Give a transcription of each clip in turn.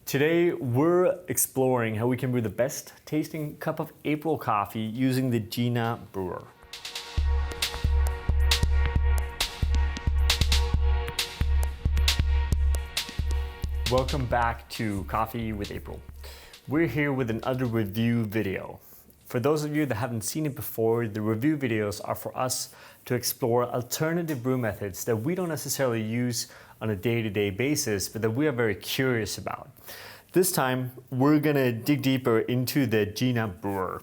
Today we're exploring how we can brew the best tasting cup of April coffee using the GINA Brewer. Welcome back to Coffee with April. We're here with another review video. For those of you that haven't seen it before, the review videos are for us to explore alternative brew methods that we don't necessarily use on a day-to-day basis, but that we are very curious about. This time, we're gonna dig deeper into the GINA Brewer.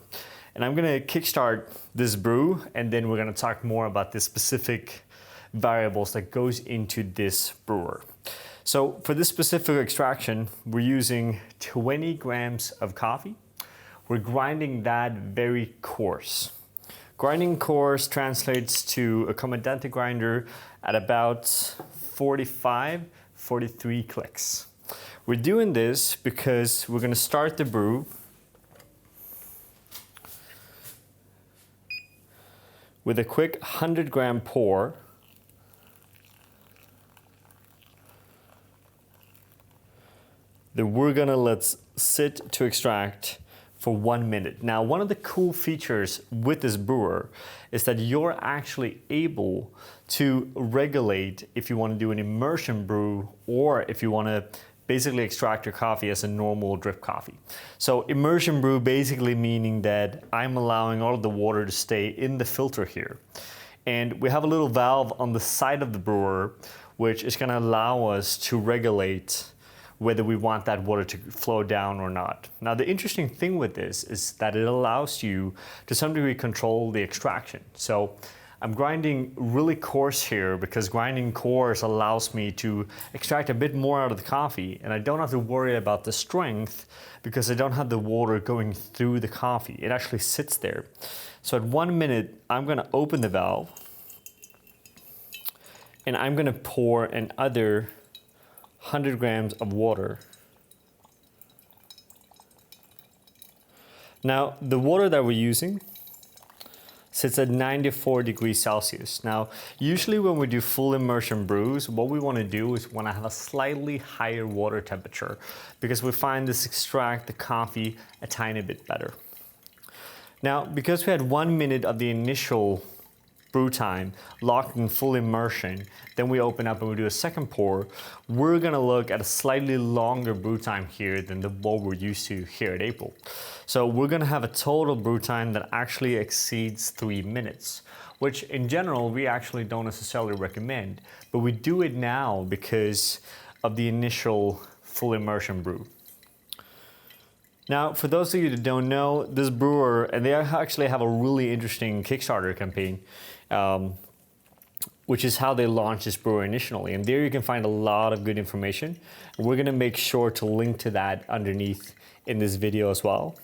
And I'm gonna kickstart this brew, and then we're gonna talk more about the specific variables that goes into this brewer. So for this specific extraction, we're using 20 grams of coffee. We're grinding that very coarse. Grinding coarse translates to a comandante grinder at about 43 clicks. We're doing this because we're gonna start the brew with a quick 100 gram pour that we're gonna let sit to extract for 1 minute. Now, one of the cool features with this brewer is that you're actually able to regulate if you want to do an immersion brew or if you want to basically extract your coffee as a normal drip coffee. So immersion brew basically meaning that I'm allowing all of the water to stay in the filter here. And we have a little valve on the side of the brewer which is going to allow us to regulate whether we want that water to flow down or not. Now, the interesting thing with this is that it allows you to some degree control the extraction. So I'm grinding really coarse here because grinding coarse allows me to extract a bit more out of the coffee, and I don't have to worry about the strength because I don't have the water going through the coffee. It actually sits there. So at 1 minute, I'm gonna open the valve and I'm gonna pour another 100 grams of water. Now, the water that we're using sits at 94 degrees Celsius. Now, usually when we do full immersion brews, what we want to do is want to have a slightly higher water temperature because we find this extract the coffee a tiny bit better. Now, because we had 1 minute of the initial brew time locked in full immersion, then we open up and we do a second pour, we're gonna look at a slightly longer brew time here than what we're used to here at April. So we're gonna have a total brew time that actually exceeds 3 minutes, which in general we actually don't necessarily recommend, but we do it now because of the initial full immersion brew. Now, for those of you that don't know, this brewer, and they actually have a really interesting Kickstarter campaign, which is how they launched this brewer initially. And there you can find a lot of good information. And we're gonna make sure to link to that underneath in this video as well.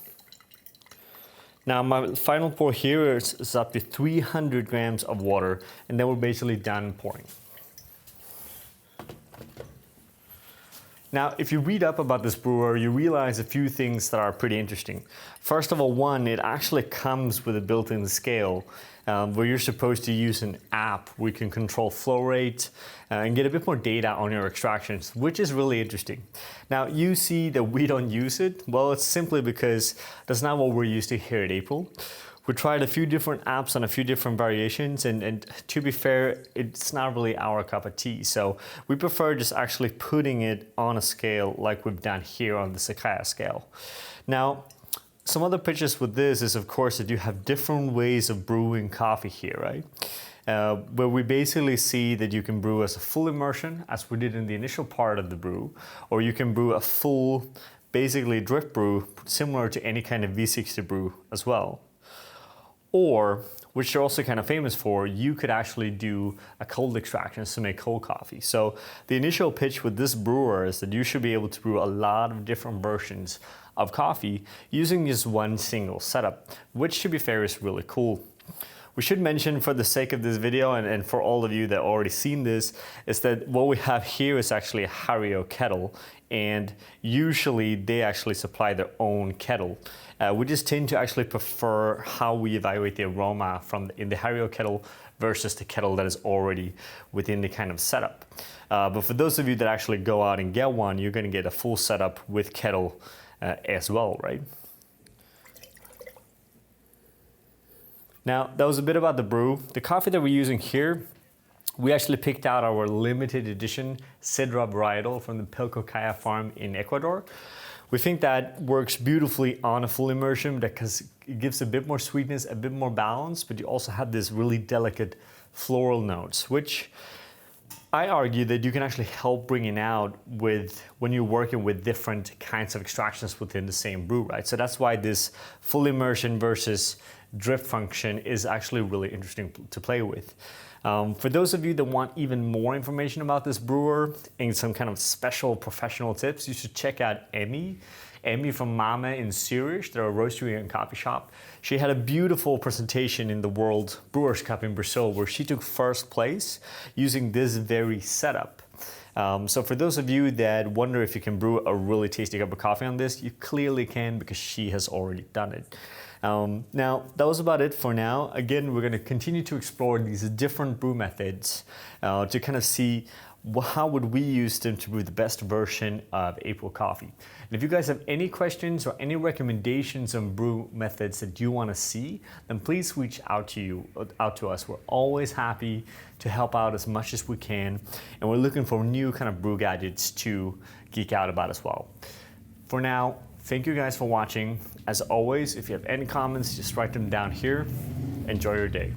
Now, my final pour here is up to 300 grams of water, and then we're basically done pouring. Now, if you read up about this brewer, you realize a few things that are pretty interesting. First of all, one, it actually comes with a built-in scale where you're supposed to use an app where you can control flow rate and get a bit more data on your extractions, which is really interesting. Now, you see that we don't use it. Well, it's simply because that's not what we're used to here at April. We tried a few different apps on a few different variations, and to be fair, it's not really our cup of tea. So we prefer just actually putting it on a scale like we've done here on the Sakaya scale. Now, some other pictures with this is, of course, that you have different ways of brewing coffee here, right? Where we basically see that you can brew as a full immersion, as we did in the initial part of the brew, or you can brew a full, basically drip brew, similar to any kind of V60 brew as well. Or, which they're also kind of famous for, you could actually do a cold extraction to make cold coffee. So the initial pitch with this brewer is that you should be able to brew a lot of different versions of coffee using just one single setup, which to be fair is really cool. We should mention, for the sake of this video and for all of you that already seen this, is that what we have here is actually a Hario kettle, and usually they actually supply their own kettle. We just tend to actually prefer how we evaluate the aroma in the Hario kettle versus the kettle that is already within the kind of setup. But for those of you that actually go out and get one, you're going to get a full setup with kettle as well, right? Now, that was a bit about the brew. The coffee that we're using here, we actually picked out our limited edition Sidra varietal from the Pilcocaya farm in Ecuador. We think that works beautifully on a full immersion because it gives a bit more sweetness, a bit more balance, but you also have this really delicate floral notes, which I argue that you can actually help bringing out when you're working with different kinds of extractions within the same brew, right? So that's why this full immersion versus drip function is actually really interesting to play with. For those of you that want even more information about this brewer and some kind of special professional tips, you should check out Emmy from Mama in Zurich. They're a roastery and coffee shop. She had a beautiful presentation in the World Brewers Cup in Brazil where she took first place using this very setup. So for those of you that wonder if you can brew a really tasty cup of coffee on this, you clearly can because she has already done it. Now, that was about it for now. Again, we're going to continue to explore these different brew methods to kind of see how would we use them to brew the best version of April coffee. And if you guys have any questions or any recommendations on brew methods that you want to see, then please reach out to us. We're always happy to help out as much as we can, and we're looking for new kind of brew gadgets to geek out about as well. For now, thank you guys for watching. As always, if you have any comments, just write them down here. Enjoy your day.